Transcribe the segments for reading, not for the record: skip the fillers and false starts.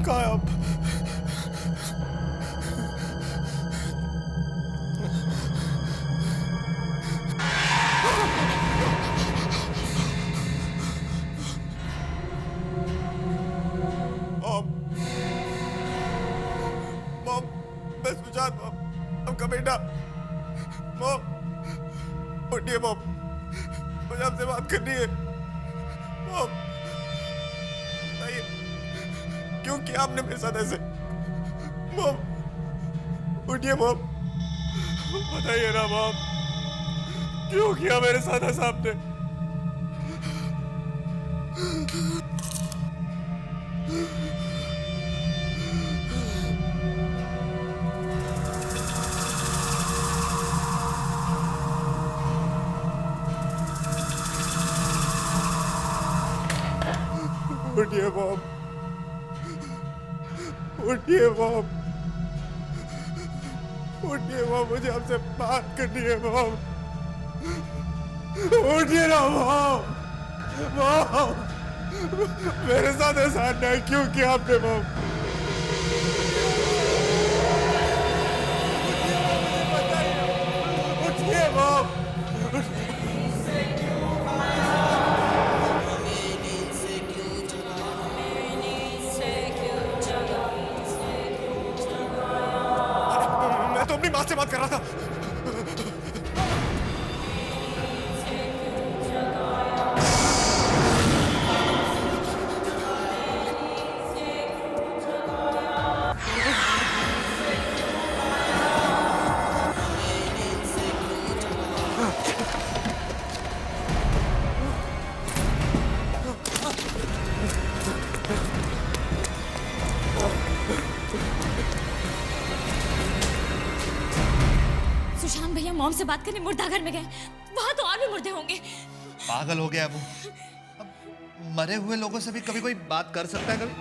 कहाँ है आप? मॉम, मॉम, मैं सुजात मॉम, आपका बेटा। मॉम, उठिए मॉम, मुझे आपसे बात करनी है। मॉम, बताइए क्यों किया आपने मेरे साथ ऐसे? मॉम, उठिए मॉम, बताइए ना मॉम, क्यों किया मेरे साथ ऐसा आपने? उठिए मॉम, उठिए मॉम, उठिए मॉम, मुझे आपसे बात करनी है मॉम। उठिए ना मॉम, मॉम, मेरे साथ ऐसा अन्याय क्यों किया आपने मॉम? उठिए मॉम, मैं तो अपनी माँ से बात कर रहा था। सुशांत भैया मॉम से बात करने मुर्दाघर में गए, वहां तो और भी मुर्दे होंगे। पागल हो गया वो। अब मरे हुए लोगों से भी कभी कोई बात कर सकता है कभी?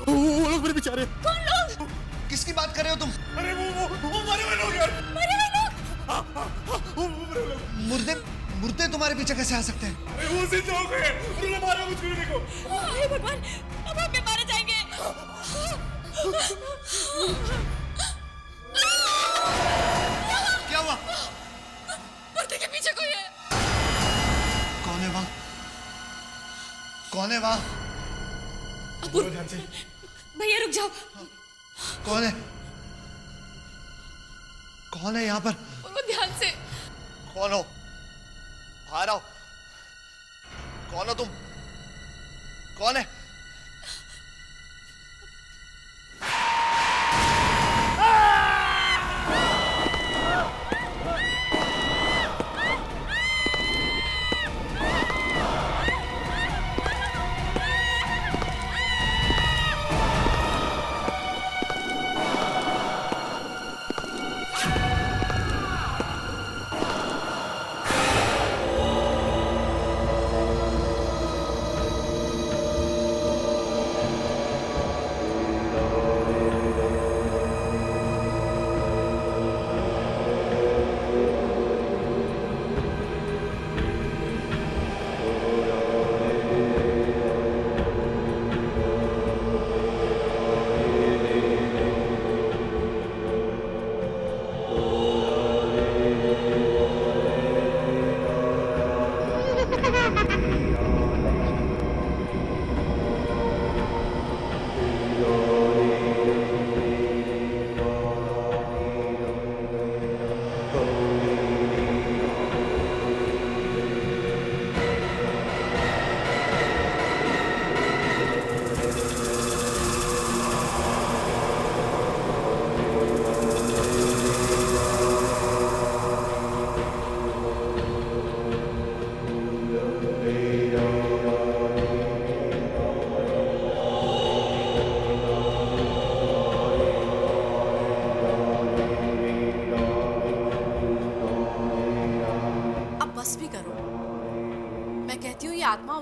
वो लोग मेरे बेचारे। कौन लोग? किसकी बात कर रहे हो तुम? अरे वो मरे हुए लोग यार। मरे हुए लोग? वो मरे हुए लोग। मुर्दे मुर्दे तुम्हारे पीछे कैसे आ सकते हैं? अरे वो जिंदा हो गए, उन्होंने मारा मुझ किसी को। हे भगवान, अब हम भी मारे जाएंगे। क्या हुआ? मुर्दे के पीछे कोई है। कौन है वहां? कौन है वहां? बोलो ध्यान से। भैया रुक जाओ। कौन है? कौन है यहाँ पर? बोलो ध्यान से। कौन हो? बाहर आओ। कौन हो तुम? कौन है?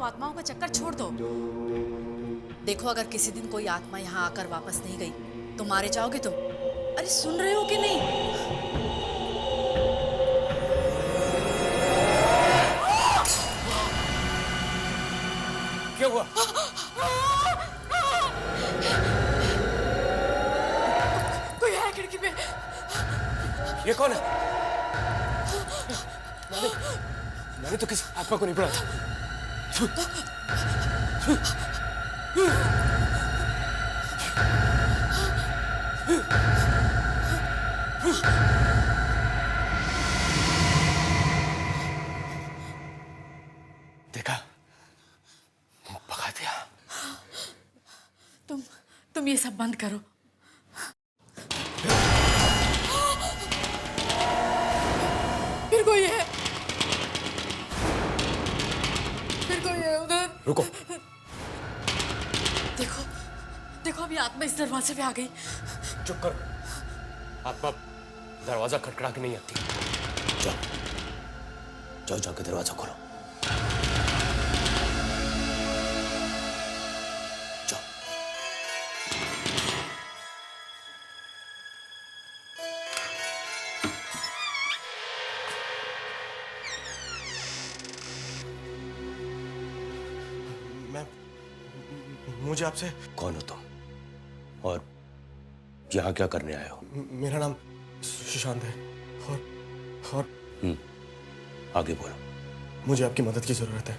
आत्माओं का चक्कर छोड़ दो। देखो अगर किसी दिन कोई आत्मा यहाँ आकर वापस नहीं गई तो मारे जाओगे तुम। अरे सुन रहे हो कि नहीं? हुआ? कोई है खिड़की पे। ये कौन है? मैंने तो किसी आत्मा को नहीं पढ़ा था। देखा, भगा दिया। तुम ये सब बंद करो। फिर कोई है, फिर कोई है उधर। रुको। देखो देखो, अभी आत्मा इस दरवाजे पे आ गई। चुप करो। आत्मा दरवाजा खटखटा के नहीं आती। जाओ जाओ, जाके दरवाजा खोलो। जाओ। मुझे आपसे। कौन हो तुम और यहाँ क्या करने आए हो? मेरा नाम सुशांत है और आगे बोलो। मुझे आपकी मदद की जरूरत है।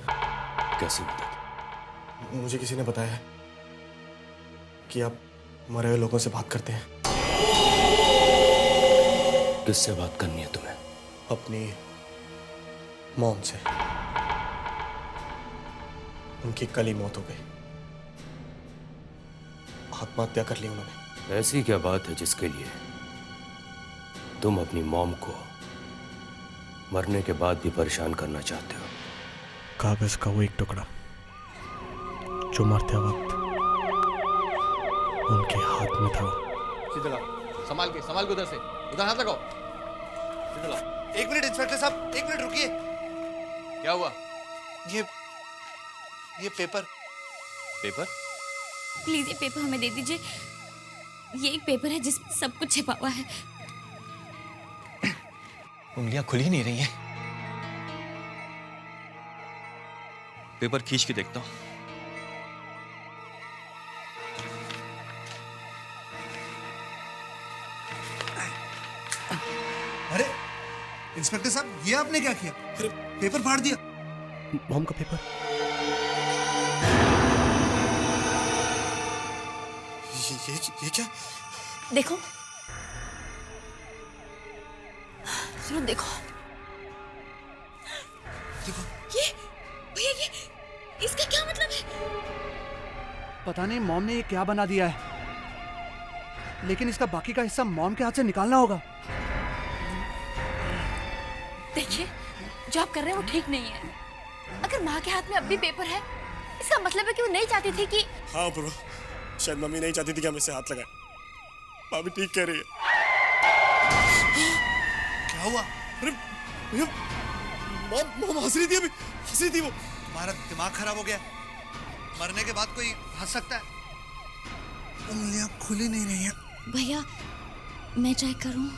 कैसी मदद? मुझे किसी ने बताया है कि आप मरे हुए लोगों से बात करते हैं। किससे बात करनी है तुम्हें? अपनी मॉम से। उनकी कल ही मौत हो गई। आत्महत्या कर ली उन्होंने। ऐसी क्या बात है जिसके लिए तुम अपनी मॉम को मरने के बाद भी परेशान करना चाहते हो? कागज का वो एक टुकड़ा जो मरते वक्त उनके हाथ में था। सीधे लाओ, संभाल के उधर से, उधर हाथ लगाओ। सीधे लाओ। एक मिनट इंस्पेक्टर साहब, एक मिनट रुकिए। क्या हुआ? ये पेपर। प्लीज ये पेपर हमें दे दीजिए। ये एक पेपर है जिसमें सब कुछ छिपा हुआ है। उंगलियां खुल ही नहीं रही हैं। पेपर खींच के देखता हूं। अरे इंस्पेक्टर साहब, ये आपने क्या किया? अरे पेपर फाड़ दिया। मॉम का पेपर। ये क्या? देखो, सुनो, देखो ये भैया, ये इसका क्या मतलब है? पता नहीं मॉम ने ये क्या बना दिया है, लेकिन इसका बाकी का हिस्सा मॉम के हाथ से निकालना होगा। देखिए, जो आप कर रहे हैं वो ठीक नहीं है। अगर माँ के हाथ में अब भी पेपर है, इसका मतलब है कि वो नहीं चाहती थी कि। हाँ पूर्वा, शायद मम्मी नहीं चाहती थी कि हम इससे हाथ लगाएं। भाभी ठीक कह रही है। क्या हुआ? अरे भैया, मॉम हंस रही थी, अभी हंस रही थी वो। तुम्हारा दिमाग खराब हो गया? मरने के बाद कोई हंस सकता है? उंगलियां खुल ही नहीं रही हैं। भैया, मैं चेक करूं?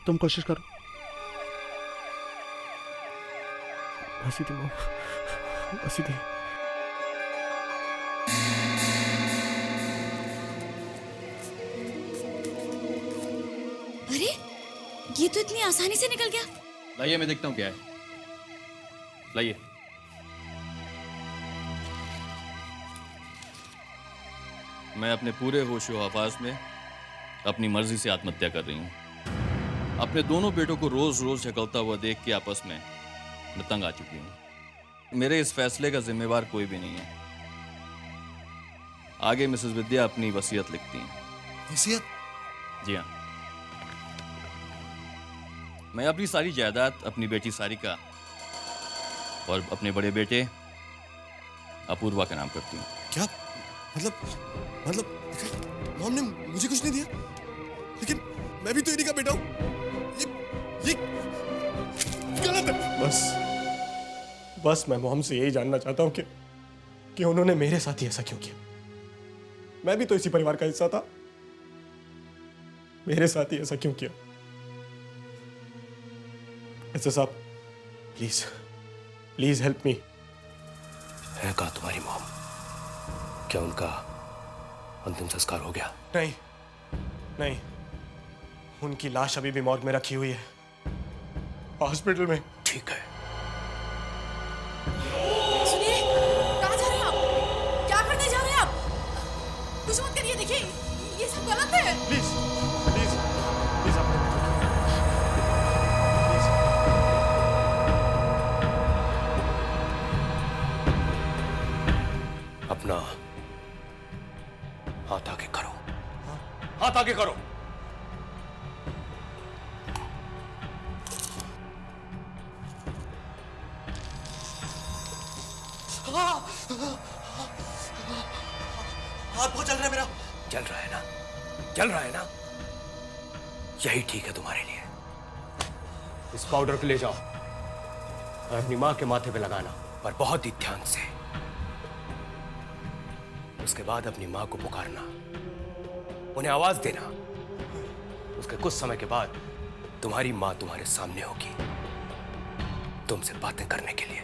तुम कोशिश करो। हंसी थी मॉम, हंसी थी। अरे, ये तो इतनी आसानी से निकल गया। लाइए, मैं देखता हूँ क्या है। लाइए। मैं अपने पूरे होशो हवास में अपनी मर्जी से आत्महत्या कर रही हूँ। अपने दोनों बेटों को रोज रोज झकलता हुआ देख के आपस में मैं तंग आ चुकी हूँ। मेरे इस फैसले का जिम्मेवार कोई भी नहीं है। आगे मिसेस विद्या अपनी वसीयत लिखती हैं। वसीयत? जी हाँ। मैं अपनी सारी जायदाद अपनी बेटी सारिका और अपने बड़े बेटे अपूर्वा के नाम करती हूँ। क्या मतलब मॉम ने मुझे कुछ नहीं दिया, लेकिन मैं भी तो इन्हीं का बेटा हूँ। ये गलत है। बस मैं मॉम से यही जानना चाहता हूँ कि उन्होंने मेरे साथ ही ऐसा क्यों किया। मैं भी तो इसी परिवार का हिस्सा था, मेरे साथ ही ऐसा क्यों किया। ऐसा साहब, प्लीज हेल्प मी। है कहाँ तुम्हारी मॉम? क्या उनका अंतिम संस्कार हो गया? नहीं नहीं, उनकी लाश अभी भी मॉर्ग में रखी हुई है, हॉस्पिटल में। ठीक है। सुनिए, कहाँ जा रहे हैं आप? क्या करने जा रहे हैं आप? कुछ मत करिए, देखिए ये सब गलत है। प्लीज प्लीज प्लीज आप प्लीज। अपना हाथ आगे करो, हाथ आगे करो। हाथ बहुत चल रहा है मेरा। चल रहा है ना? चल रहा है ना? यही ठीक है तुम्हारे लिए। इस पाउडर को ले जाओ और अपनी मां के माथे पे लगाना, पर बहुत ही ध्यान से। उसके बाद अपनी मां को पुकारना, उन्हें आवाज देना। उसके कुछ समय के बाद तुम्हारी मां तुम्हारे सामने होगी, तुमसे बातें करने के लिए।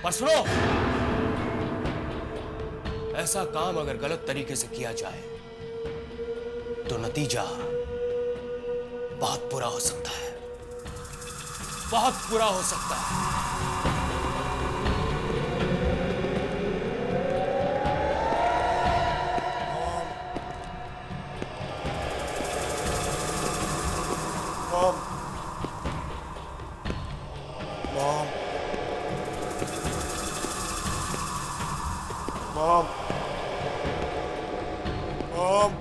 पर सुनो, ऐसा काम अगर गलत तरीके से किया जाए तो नतीजा बहुत बुरा हो सकता है, बहुत बुरा हो सकता है। Mom mom mom mom.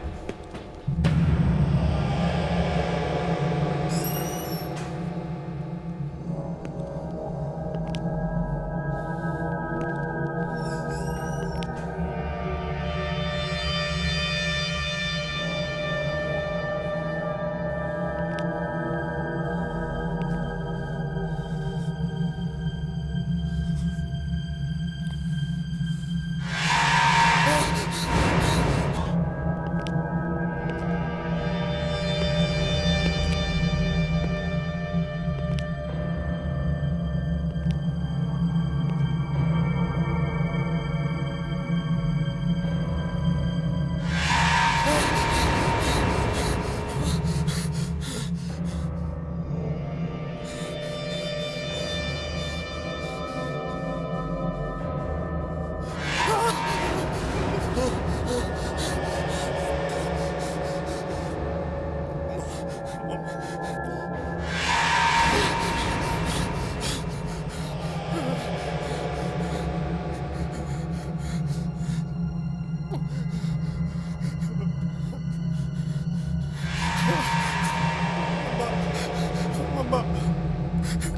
मम्मा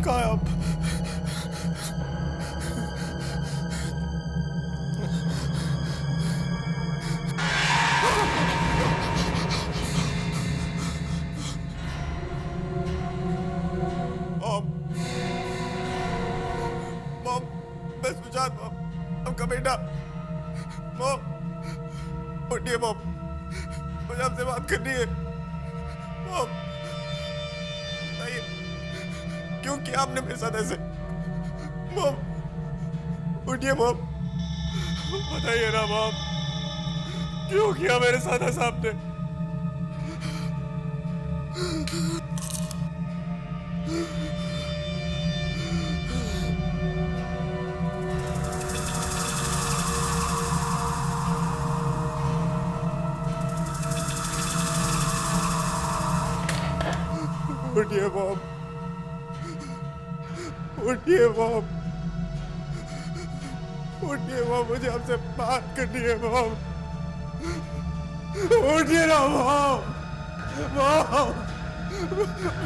कहाँ है आप? मॉम, मैं सुजात मॉम, आपका बेटा। मॉम, उठिए मॉम, मुझे आपसे बात करनी है। मॉम, बताइए क्यों किया आपने मेरे साथ ऐसे? मॉम, उठिए मॉम, बताइए ना मॉम, क्यों किया मेरे साथ ऐसा आपने? उठिए मॉम, उठिए मॉम, उठिए मॉम, मुझे आपसे बात करनी है मॉम। उठिए ना मॉम, मॉम,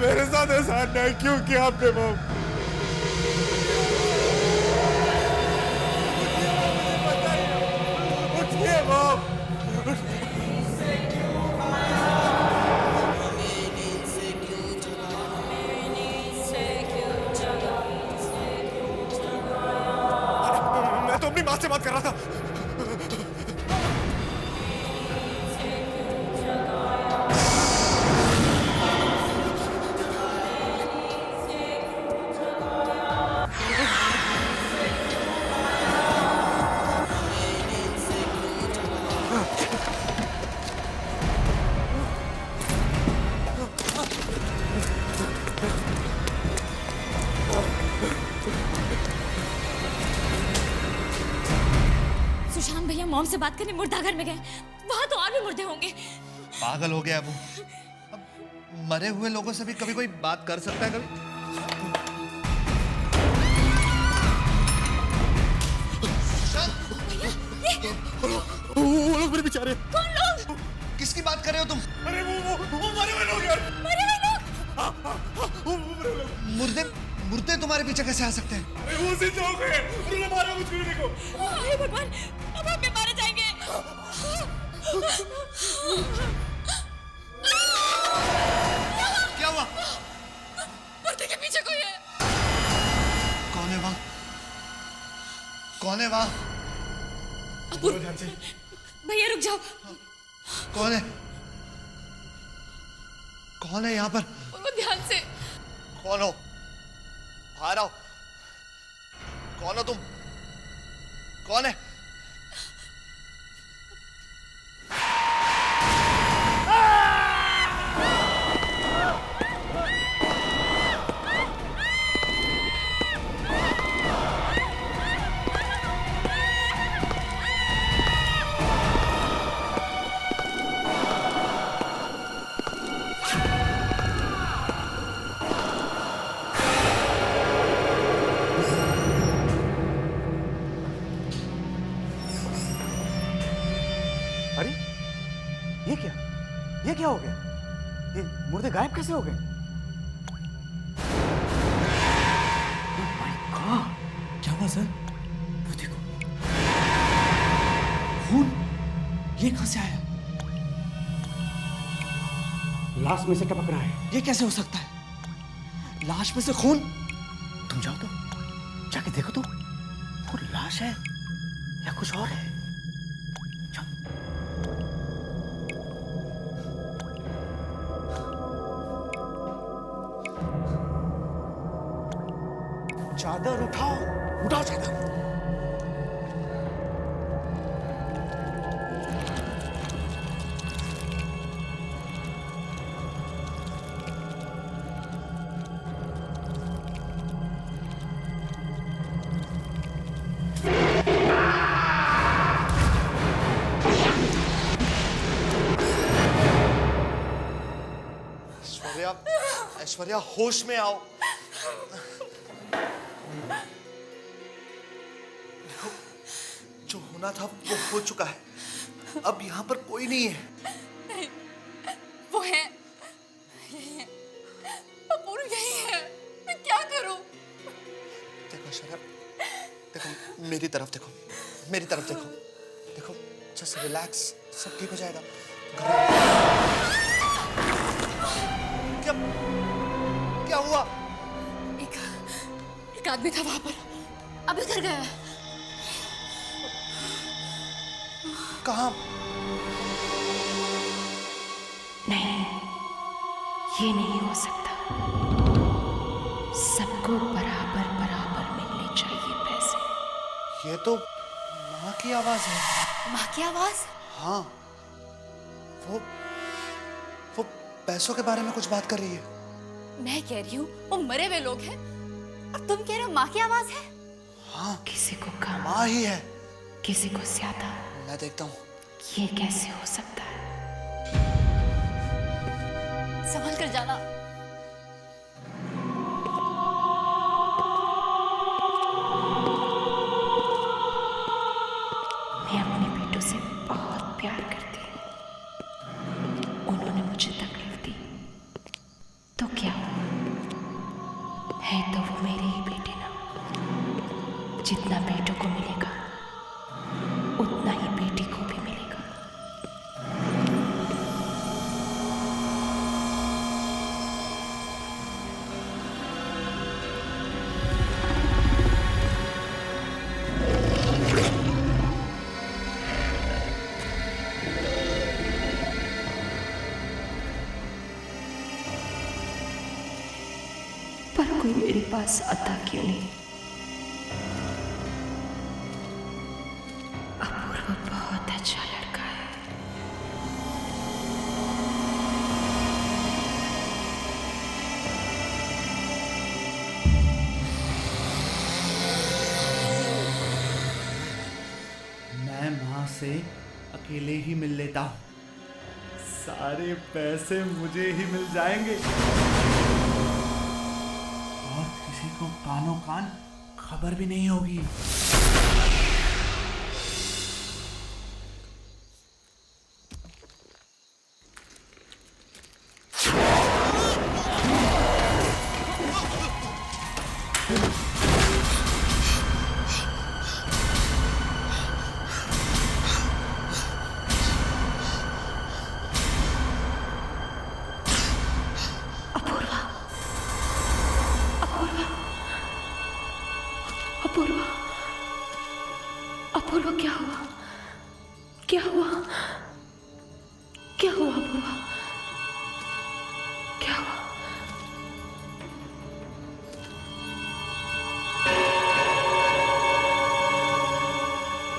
मेरे साथ ऐसा अन्याय क्यों किया आपने मॉम? उठिए मॉम। मैं तो अपनी माँ से बात कर रहा था। मॉम से बात करने मुर्दाघर में गए। वहां तो और भी मुर्दे होंगे। पागल हो गया है वो। अब मरे हुए लोगों से भी कभी कोई बात कर सकता है कभी? वो लोग मेरे बेचारे। कौन लोग? किसकी बात कर रहे हो तुम? अरे वो मरे हुए लोग यार। मरे हुए लोग? वो मरे हुए लोग। मुर्दे मुर्दे तुम्हारे पीछे कैसे आ सकते हैं? अरे वो जिंदा हो गए। उन्होंने मारा मुझको, देखो। हे भगवान, अब हम भी मारे जाएंगे। क्या हुआ? मुर्दे के पीछे कोई है। कौन है वहां? कौन है वहां? बोलो ध्यान से। भैया रुक जाओ। कौन है? कौन है यहाँ पर? बोलो ध्यान से। कौन हो? बाहर आओ। कौन हो तुम? कौन है? अरे ये क्या हो गया? ये मुर्दे गायब कैसे हो गए? Oh my God! क्या हुआ सर? वो देखो, खून ये कहां से आया? लाश में से टपक रहा है। ये कैसे हो सकता है? लाश में से खून? तुम जाओ तो, जाके देखो तो, वो लाश है या कुछ और है? चादर उठाओ, उठाओ चादर। ऐश्वर्या, ऐश्वर्या होश में आओ। जो होना था वो हो चुका है। अब यहाँ पर कोई नहीं है। नहीं, वो है, यही है, अपूर्व यही है। मैं क्या करूं? देखो ऐश्वर्या, देखो मेरी तरफ देखो, मेरी तरफ देखो, देखो जस्ट रिलैक्स, सब ठीक हो जाएगा। क्या क्या हुआ? एक आदमी था वहां पर, अब इधर गया है। कहाँ? नहीं, ये नहीं हो सकता। सबको बराबर बराबर मिलने चाहिए पैसे। ये तो माँ की आवाज है। माँ की आवाज? हाँ, वो पैसों के बारे में कुछ बात कर रही है। मैं कह रही हूँ वो मरे हुए लोग हैं और तुम कह रहे हो माँ की आवाज है। हाँ, किसी को कम, माँ ही है। किसी को ज्यादा। मैं देखता हूँ। ये कैसे हो सकता है? संभल कर जाना। मैं अपने बेटों से बहुत प्यार करती हूँ। उन्होंने मुझे तकलीफ दी तो क्या हुआ? है तो वो मेरे ही बेटे ना। जितना बेटों को मिलेगा उतना ही बेटी को भी मिलेगा। पर कोई मेरे पास आता क्यों नहीं? अपूर्व बहुत अच्छा लड़का है। मैं माँ से से अकेले ही मिल लेता हूँ, सारे पैसे मुझे ही मिल जाएंगे और किसी को कानों कान खबर भी नहीं होगी। अपूर्वा, अपूर्वा क्या हुआ? क्या हुआ? क्या हुआ अपूर्वा? क्या हुआ?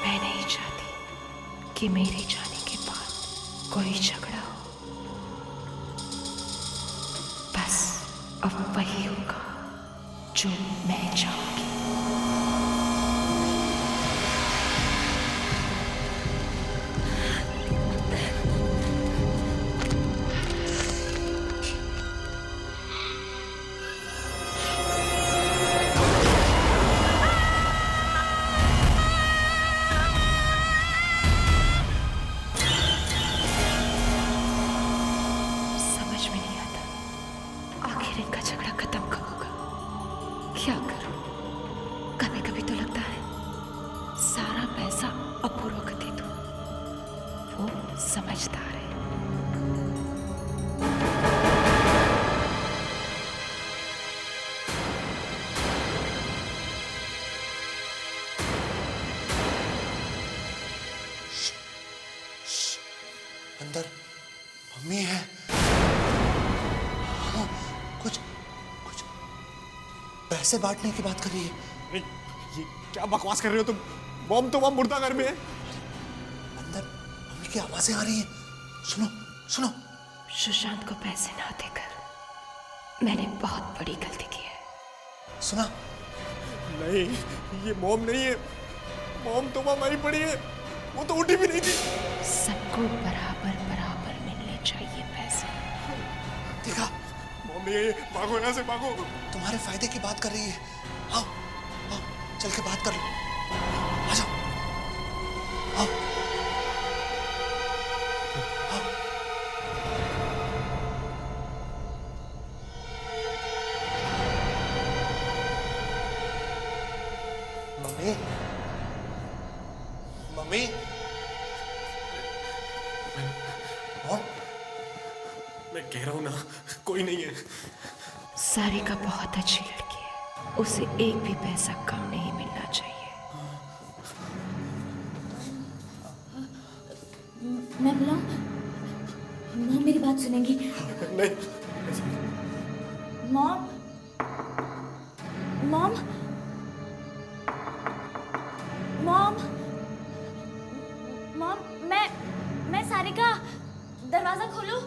मैं नहीं चाहती कि मेरे जाने के बाद कोई झगड़ा हो। बस अब वही होगा जो मैं चाहूंगी। समझ में नहीं आता आखिर इनका झगड़ा खत्म कब होगा। क्या करूं? कभी कभी तो लगता है सारा पैसा अपूर्वा को दे दूं, वो समझदार है। अंदर मम्मी है। हाँ, कुछ कुछ पैसे बांटने की बात कर रही है। अरे ये क्या बकवास कर रहे हो तुम? बॉम्ब तो वहां मुर्दा घर में है। अंदर मम्मी की आवाजें आ रही हैं। सुनो सुनो। सुशांत को पैसे ना देकर मैंने बहुत बड़ी गलती की है। सुना? नहीं, ये मॉम नहीं है। मॉम तो वहां मरी पड़ी है, वो तो उठी भी नहीं थी। सबको बराबर बराबर मिलने चाहिए पैसे। देखा? मॉम नहीं है, भागो यहाँ से भागो। तुम्हारे फायदे की बात कर रही है। आओ आओ चल के बात कर लो। आ जाओ आओ आओ। मम्मी मम्मी मैं कह रहा हूं ना, कोई नहीं है। सारिका बहुत अच्छी लड़की है, उसे एक भी पैसा कम नहीं मिलना चाहिए। मैं बुलाऊं? मॉम मेरी बात सुनेंगी। नहीं। मॉम, मॉम, मॉम, मॉम, मैं सारिका, दरवाजा खोलो।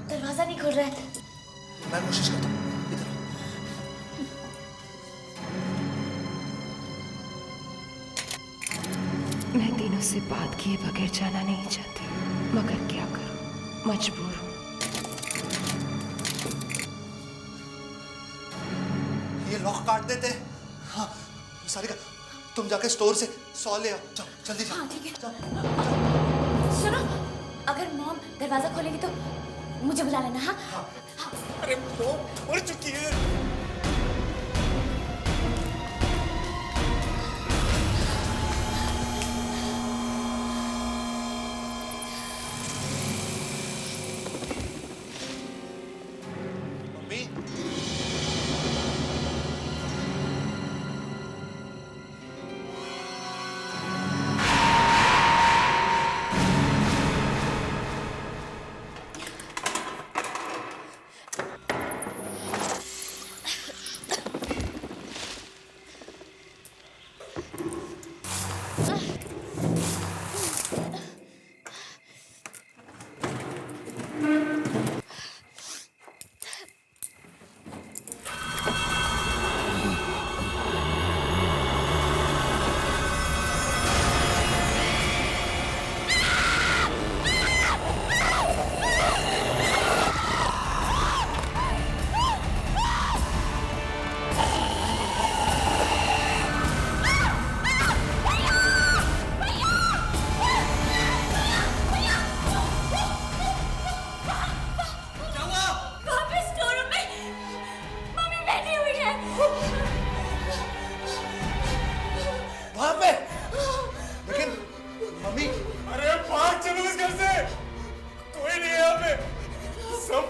दरवाजा नहीं खुल रहा है। मैं कोशिश करता हूँ। इधर मैं दिनों से बात किए बगैर जाना नहीं चाहती, मगर क्या करूं, मजबूर हूं। ये लॉक काट देते। हाँ सारिका, तुम जाके स्टोर से 100 ले आओ। जाओ जल्दी जाओ। हाँ ठीक है। जाओ। सुनो, अगर मॉम दरवाजा खोलेगी तो मुझे बुला लेना। हाँ अरे मॉम मर चुकी है। मम्मी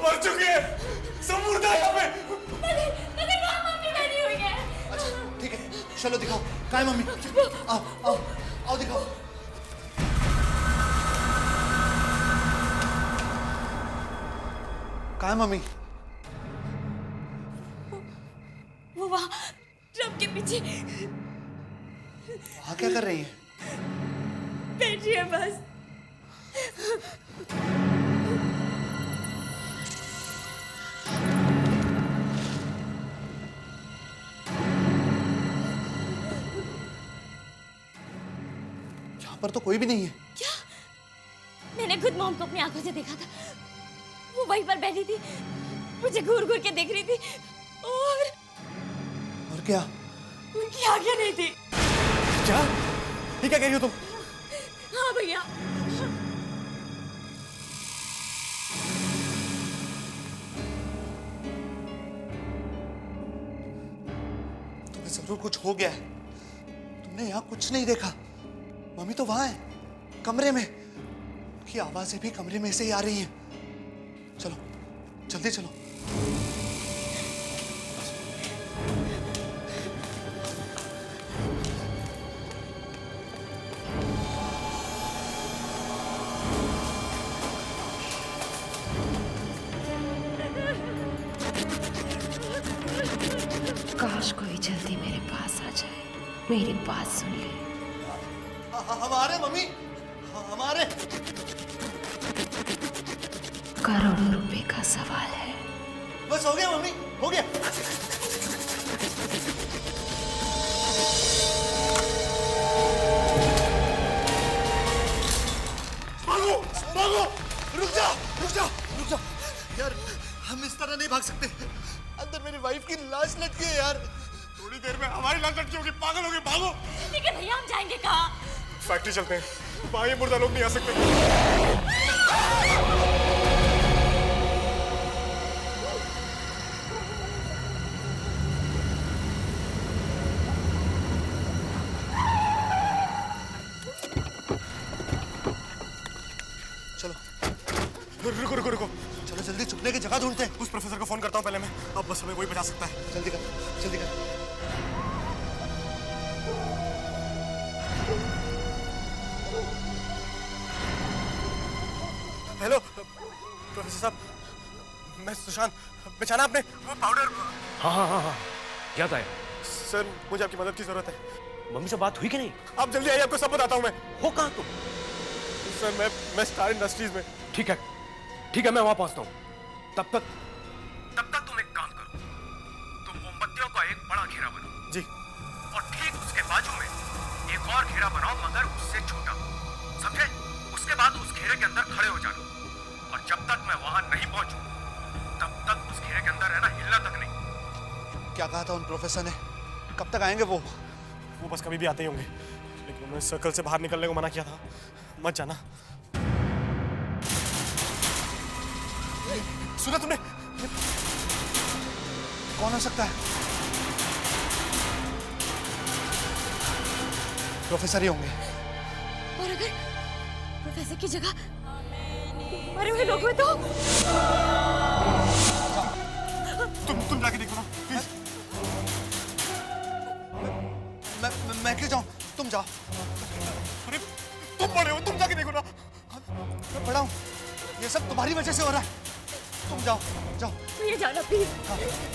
मर चुकी है, सब मुर्दा है यहाँ पे। मगर वहाँ मम्मी बैठी हुई है। अच्छा ठीक है, चलो दिखाओ कहाँ है मम्मी। आओ आओ आओ दिखाओ। कहाँ है मम्मी? वो वहाँ ट्रक के पीछे वहाँ क्या कर रही है? बैठी है बस। यहाँ पर तो कोई भी नहीं है। क्या? मैंने खुद मॉम को अपनी आंखों से देखा था। वो वहीं पर बैठी थी, मुझे घूर घूर के देख रही थी और क्या? उनकी आंखें नहीं थी। क्या? ये क्या कह रही हो तुम? हाँ भैया। तुम्हें जरूर कुछ हो गया है। तुमने यहाँ कुछ नहीं देखा। मम्मी तो वहां है, कमरे में। उनकी आवाजें भी कमरे में से ही आ रही हैं। चलो जल्दी चलो। काश कोई जल्दी मेरे पास आ जाए, मेरी बात सुन ले। हमारे मम्मी, हमारे करोड़ों रुपए का सवाल है। बस हो गया मम्मी, हो गया। भागो भागो, रुक जा रुक जा रुक जा यार, हम इस तरह नहीं भाग सकते। अंदर मेरी वाइफ की लाश लटकी है यार। थोड़ी देर में हमारी लाश लटकी होगी, पागल होगी, भागो। लेकिन भैया हम जाएंगे कहाँ? फैक्ट्री चलते हैं, वहाँ ये मुर्दा लोग नहीं आ सकते। चलो रुको रुको रुको, चलो जल्दी छुपने की जगह ढूंढते हैं। उस प्रोफेसर को फोन करता हूँ पहले मैं, अब बस हमें वही बचा सकता है। जल्दी कर जल्दी कर। हेलो प्रोफेसर साहब, मैं सुशांत। बेचाना आपने वो पाउडर? हाँ हाँ हाँ हाँ, याद आया। सर मुझे आपकी मदद की जरूरत है। मम्मी से बात हुई कि नहीं? आप जल्दी आइए, आपको सब बताता हूँ मैं। हो कहाँ तुम? सर मैं स्टार इंडस्ट्रीज में। ठीक है मैं वहां पहुंचता हूँ। तब तक तुम एक काम करो, तुम मोमबत्तियों का एक बड़ा घेरा बनाओ जी, और ठीक उसके बाजू में एक और घेरा बनाओ, मगर उससे छोटा, समझे? उसके बाद उस घेरे के अंदर खड़े हो जाना, और जब तक मैं वहां नहीं पहुंचूं तब तक उस घेरे के अंदर रहना, हिलना तक नहीं। क्या कहा था उन प्रोफेसर ने? कब तक आएंगे वो? वो बस कभी भी आते ही होंगे, लेकिन उन्होंने सर्कल से बाहर निकलने को मना किया था। मत जाना। सुना तुमने? कौन हो सकता है? प्रोफेसर ही होंगे। और अगर प्रोफेसर की जगह मरे हुए लोग हुए तो? तुम जाके देखो ना प्लीज। मैं क्यों जाऊं? तुम जाओ। अरे तुम बड़े हो, तुम जाके देखो ना। मैं बड़ा हूं, ये सब तुम्हारी वजह से हो रहा है। तुम जाओ जाओ। भैया जाना प्लीज।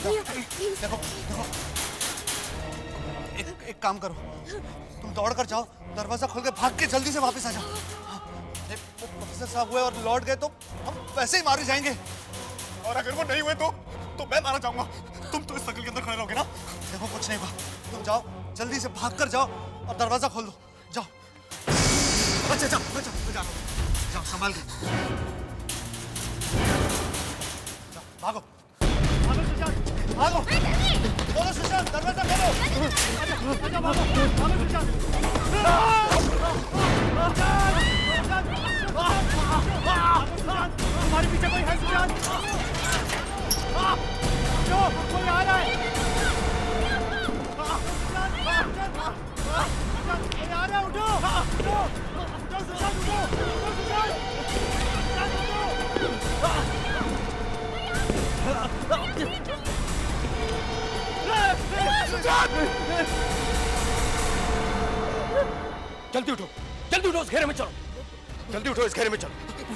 भैया प्लीज। देखो देखो, एक काम करो, तुम दौड़ कर जाओ, दरवाजा खोल के भाग के जल्दी से वापस आ जाओ। वो प्रोफेसर साहब हुए और लौट गए तो हम वैसे ही मारे जाएंगे। और अगर वो नहीं हुए तो मैं मारा जाऊंगा। तुम तो इस सर्कल के अंदर खड़े रहोगे ना? देखो कुछ नहीं हुआ, तुम जाओ जल्दी से भाग कर जाओ और दरवाजा खोल दो। जाओ। अच्छा जाओ, मैं जाओ, जाओ संभाल के जाओ, भागो भागो सुशांत, भागो। बोलो सुशांत, दरवाजा खोलो। अच्छा भागो भागो सुशांत। हमारे पीछे कोई है सुशांत? जो कोई आ रहा है। कोई आ रहा है, उठो उठो उठो सुशांत, उठो उठो सुशांत, सुशांत उठो। जल्दी उठो, जल्दी उठो, इस घेरे में चलो, जल्दी उठो, इस घेरे में चलो।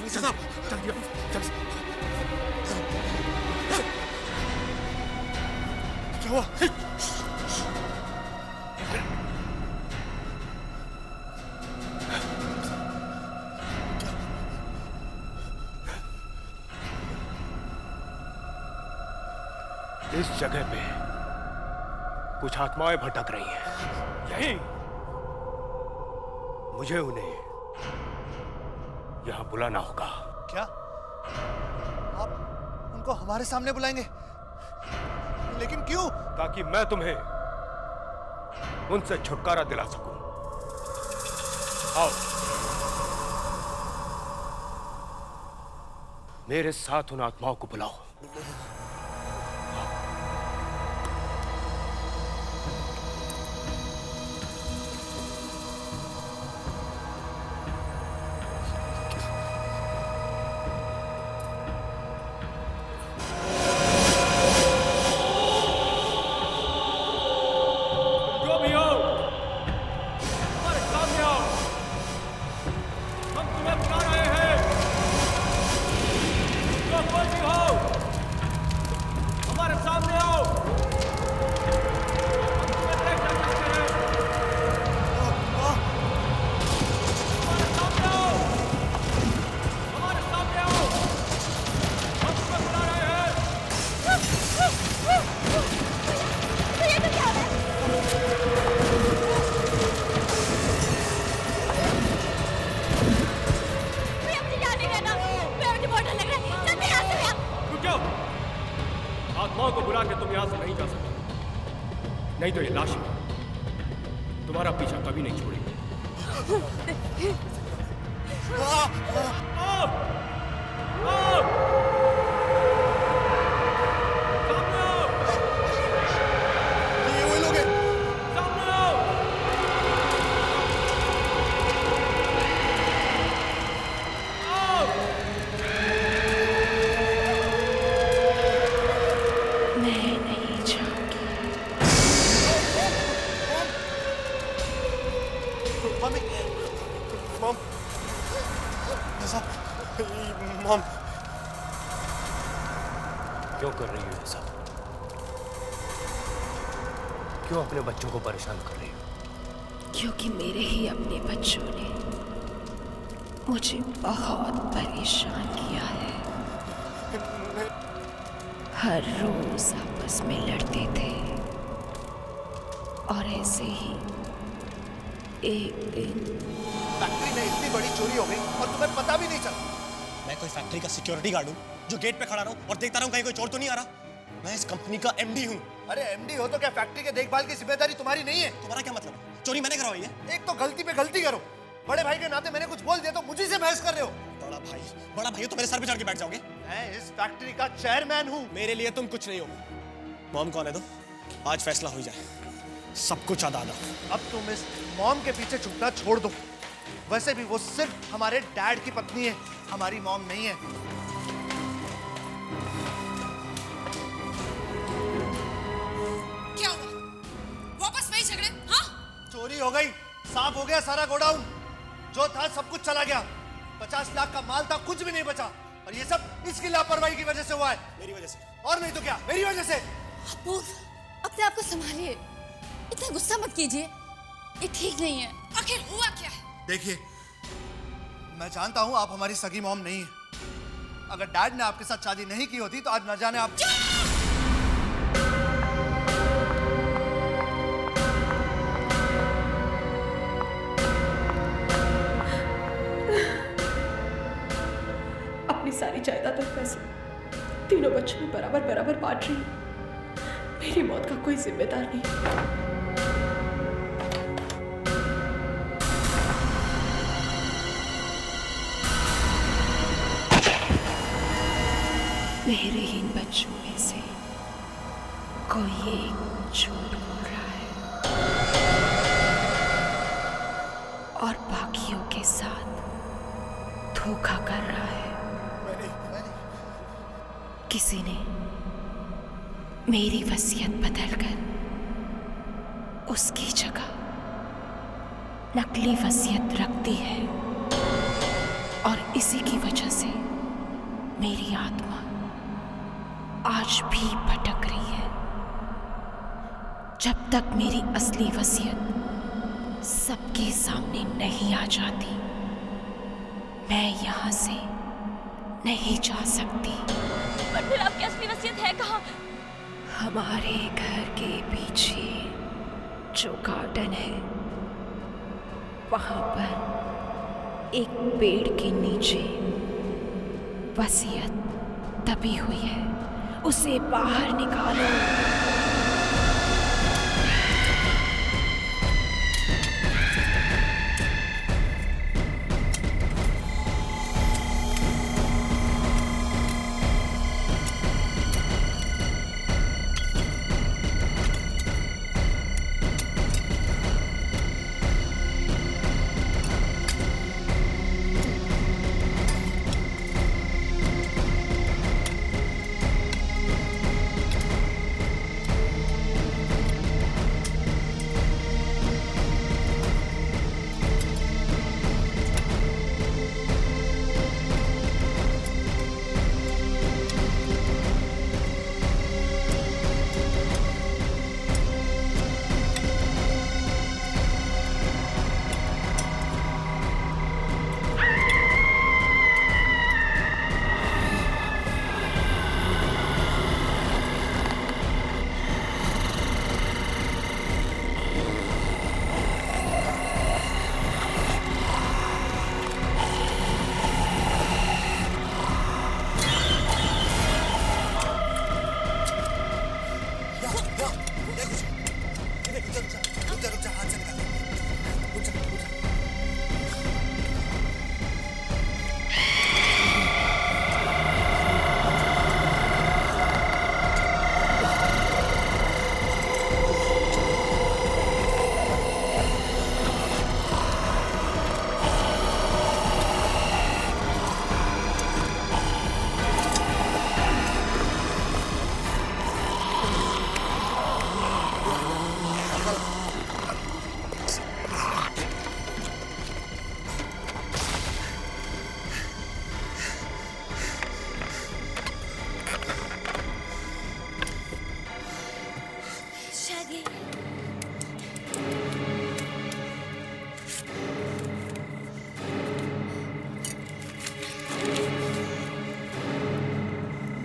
साहब जल्दी आओ, जल्दी। क्या हुआ? इस जगह पे कुछ आत्माएं भटक रही हैं। यही मुझे उन्हें यहां बुलाना होगा। क्या आप उनको हमारे सामने बुलाएंगे? लेकिन क्यों? ताकि मैं तुम्हें उनसे छुटकारा दिला सकूं। आओ, मेरे साथ उन आत्माओं को बुलाओ। आत्माओं को बुला के तुम यहां से नहीं जा सकते, नहीं तो ये लाश तुम्हारा पीछा कभी नहीं छोड़ेगी। ये वही लोग हैं। मैं नहीं जाऊंगी। मम्मी, मॉम, मॉम, क्यों कर रही हो ये सब? क्यों अपने बच्चों को परेशान कर रही हो? क्योंकि मेरे ही अपने बच्चों ने मुझे बहुत परेशान किया है। हर रोज आपस में लड़ते थे और ऐसे ही एक दिन फैक्ट्री में इतनी बड़ी चोरी हो गई और तुम्हें पता भी नहीं चला। मैं कोई फैक्ट्री का सिक्योरिटी गार्ड हूँ जो गेट पे खड़ा रहूं और देखता रहूं कहीं कोई चोर तो नहीं आ रहा। मैं इस कंपनी का एमडी हूँ। अरे एमडी हो तो क्या फैक्ट्री के देखभाल की जिम्मेदारी तुम्हारी नहीं है? तुम्हारा क्या मतलब है? चोरी मैंने करवाई है? एक तो गलती पे गलती करो, बड़े भाई के नाते मैंने कुछ बोल दिया तो मुझे से बहस कर रहे हो। बड़ा भाई हो तो मेरे सर पे चढ़ के बैठ जाओगे? मैं इस फैक्ट्री का चेयरमैन हूँ। मेरे लिए तुम कुछ नहीं हो। मॉम कौन है तो आज फैसला हो जाए, सब कुछ अदा अदा। अब तुम इस मॉम के पीछे छुपना छोड़ दो। वैसे भी वो सिर्फ हमारे डैड की पत्नी है, हमारी मॉम नहीं है। क्या हुआ? वापस वही झगड़े? हाँ? चोरी हो गई, साफ हो गया सारा गोडाउन, जो था सब कुछ चला गया। 50 लाख का माल था, कुछ भी नहीं बचा। और ये सब इसकी लापरवाही की वजह से हुआ है। मेरी वजह से? और नहीं तो क्या, मेरी वजह से। अपूर्व, अपने आप को संभालिए, इतना गुस्सा मत कीजिए, ये ठीक नहीं है। आखिर हुआ क्या है? देखिए, मैं जानता हूं आप हमारी सगी मॉम नहीं है। अगर डैड ने आपके साथ शादी नहीं की होती तो आज न जाने आप। अपनी सारी जायदाद और पैसे तीनों बच्चों में बराबर बराबर बांट रही हूँ। मेरी मौत का कोई जिम्मेदार नहीं। मेरे ही इन बच्चों में से कोई एक झूठ बोल रहा है और बाकियों के साथ धोखा कर रहा है। किसी ने मेरी वसीयत बदलकर उसकी जगह नकली वसीयत रखती है और इसी की वजह से मेरी आत्मा आज भी भटक रही है। जब तक मेरी असली वसीयत सबके सामने नहीं आ जाती, मैं यहाँ से नहीं जा सकती। पर फिर आपकी असली वसीयत है कहाँ? हमारे घर के पीछे जो गार्डन है, वहां पर एक पेड़ के नीचे वसीयत दबी हुई है। उसे बाहर निकालो। शायद यही है।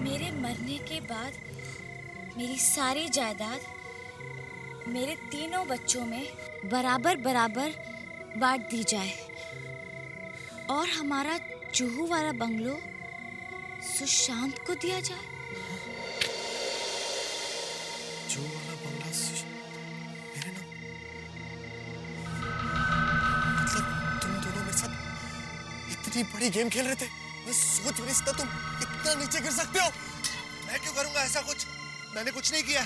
मेरे मरने के बाद मेरी सारी जायदाद मेरे तीनों बच्चों में बराबर बराबर बांट दी जाए और हमारा जुहू वाला बंगलो सुशांत को दिया जाए। जो वाला बंगला मेरे नाम, मतलब तुम दोनों में सब इतनी बड़ी गेम खेल रहे थे? मैं सोच भी नहीं सकता तुम इतना नीचे गिर सकते हो। मैं क्यों करूंगा ऐसा कुछ? मैंने कुछ नहीं किया।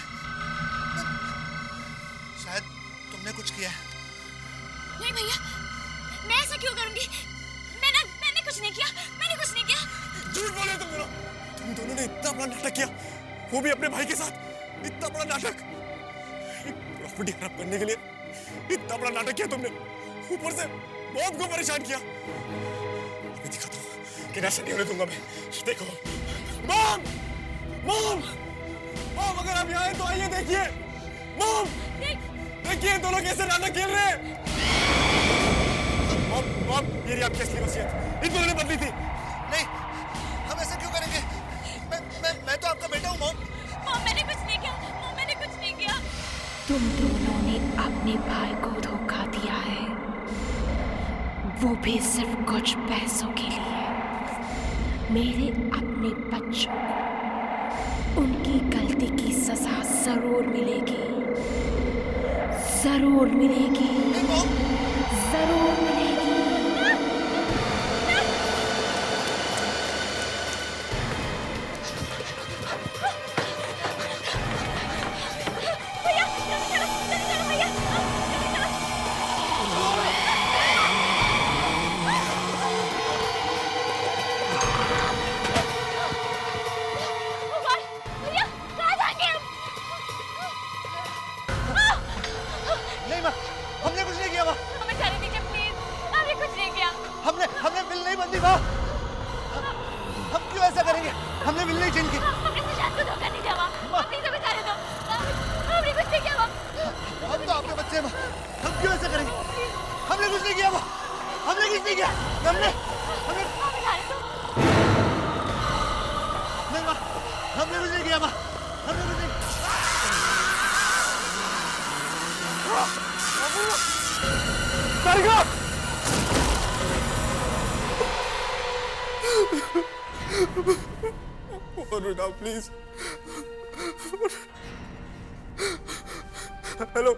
शायद तुमने कुछ किया है। नहीं भैया, मैं ऐसा क्यों करूंगी? मैंने कुछ नहीं किया। मैंने कुछ नहीं किया। झूठ बोले तुम दोनों ने इतना बड़ा नाटक किया, वो भी अपने भाई के साथ। इतना बड़ा नाटक, एक प्रॉपर्टी खराब करने के लिए इतना बड़ा नाटक किया तुमने, ऊपर से मॉम को परेशान किया। अभी दिखाता हूँ कि ऐसा नहीं होने दूंगा मैं। देखो मॉम, मॉम, मॉम, अगर आप यहाँ हैं तो आइए देखिए। मॉम, देखिए दोनों कैसे नाटक खेल रहे हैं। मॉम, मॉम, ये रही आपकी असली वसीयत, इन दोनों ने बदली थी। नहीं, हम ऐसा क्यों करेंगे? मैं तो आपका बेटा हूँ मॉम। मॉम, मैंने कुछ नहीं किया। मॉम, मैंने कुछ नहीं किया। तुम दोनों ने अपने भाई को धोखा दिया है, वो भी सिर्फ कुछ पैसों के लिए। मेरे अपने बच्चों को उनकी गलती की सजा जरूर मिलेगी, जरूर मिलेगी, जरूर मिलेगी। जाएगा। फोन उठाओ प्लीज। हेलो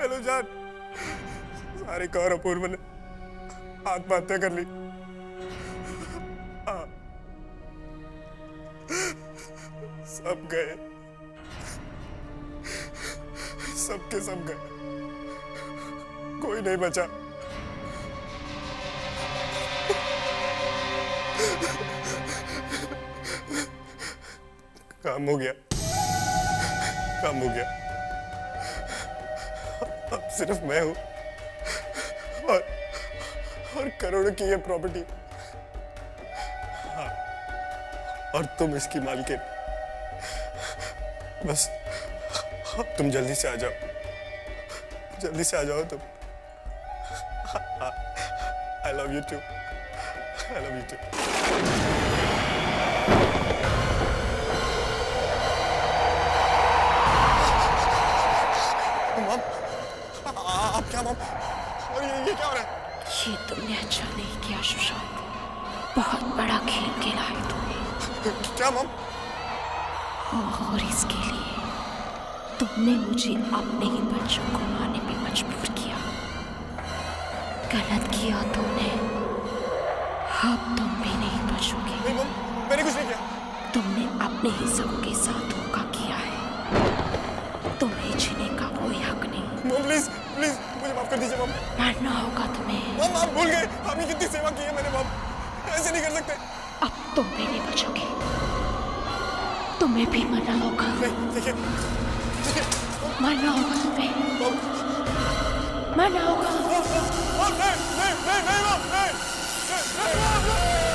हेलो जान, सारे कौर अपूर्व ने आत्महत्या कर ली। हाँ। सब गए, सबके सब गए, कोई नहीं बचा। काम हो गया, काम हो गया। अब सिर्फ मैं हूं और करोड़ों की ये प्रॉपर्टी। हाँ, और तुम इसकी मालकिन। बस अब तुम जल्दी से आ जाओ, जल्दी से आ जाओ तुम। I love you too, I love you too. मम, आप क्या मम? और ये क्या हो रहा है? ये तुमने अच्छा नहीं किया सुशांत, बहुत बड़ा खेल खेला है तुमने। क्या मम? और इसके लिए तुमने मुझे अपने ही बच्चों को मारने पे मजबूर किया। गलत किया तुमने, अब तुम भी नहीं बचोगे। नहीं मम, मैंने कुछ नहीं किया। तुमने अपने ही सबों के साथ धोखा किया है, तुम्हें जीने का कोई हक नहीं। मम प्लीज प्लीज मुझे माफ कर दीजिए मम। मरना होगा तुम्हें। मम आप भूल गए, आपने कितनी सेवा की है मैंने मम, ऐसे नहीं कर सकते। अब तुम भी नहीं बचोगे, तुम्हें भी मरना होगा। नहीं देखिए, मरना होगा तुम्हें, मरना होगा। नहीं नहीं नहीं नहीं मम, नहीं नहीं मम।